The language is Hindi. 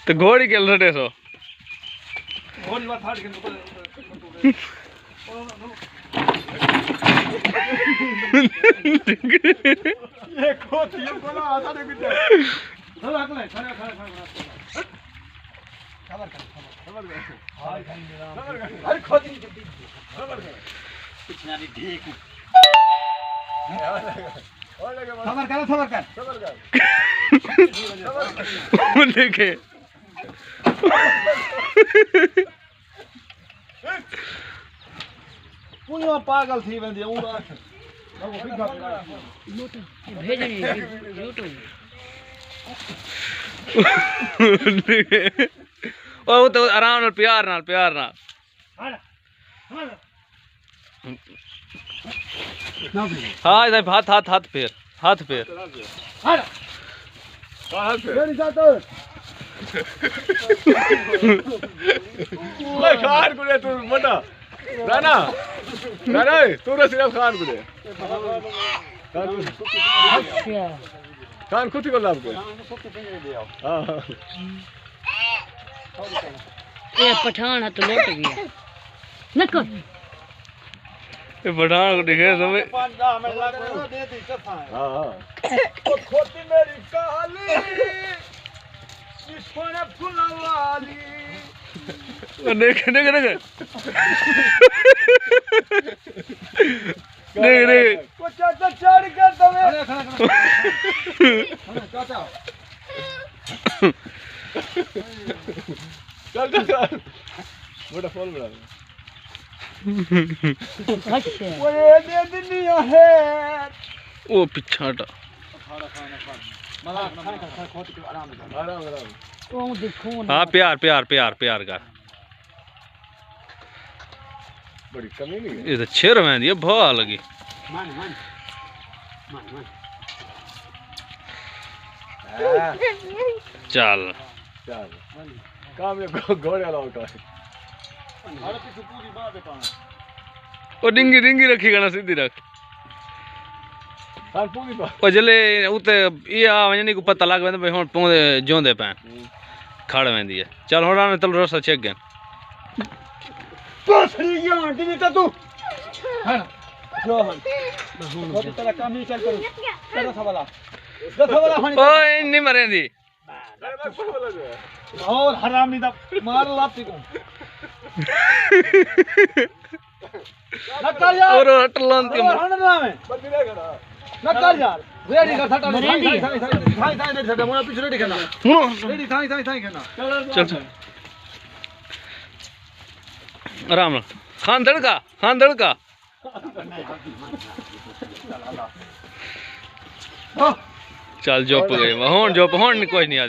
तो घोड़ी के लड़े सो घोड़ी बात फाड़ के ये खोती ये बोला आता नहीं कुछ चलो हक ले खड़ा खड़ा खबर कर हाय खबर कर अरे खोती नहीं चलती खबर कर कुछ नहीं ठीक खबर कर देखे पुण्य पागल थी वेंदी भेजनी यूट्यूब ओ तो आराम नाल प्यार नाल हाँ इधर हाथ फेर रेडी जातो ओए खान कुड़े तू मोटा राना तू रे सिर्फ खान कुड़े खान खुद को लाभ के हां ये पठान है तो लौट गया न कर ये पठान को दिखे समय 5-10 मिनट लग दे दी कथा हां ओ खोती मेरी काली इसने फुलवाली देख चाचा चढ़ कर दवे चाचा चल मोटा फोन बना अच्छा वो ये दे दुनिया है ओ पिछाटा आराम ओ देखो हाँ प्यार कर बड़ी कमी नहीं ये तो छेर में दिया भा लगी मान चल काम ये घोड़े वाला उठा है अरे पीछे पूरी बात है पाना ओ डिंगी रखी गना सीधी रख हां पूरी बात ओ जले उते ये आ वने को पता लग वेंदा भाई हुन पौंदे जोंदे पैन खड़ वेंदी है चल हुन आने तल रस्ता चेक गन पसरी गया आंटी तो तू हां जो हन बहुत तेरा काम नहीं चल करू तेरा सवाला ओए नहीं मरेंदी और हराम नहीं दा मार लाती को नक्कर यार और हटलन के हन ना में बंदी रे करा नक्कर यार रेडी कर सटा थाई सटा मोरा पीछे रेडी करना रेडी थाई करना चल आराम ना खान दड़का चल जोप गए हुन कोई नहीं आती।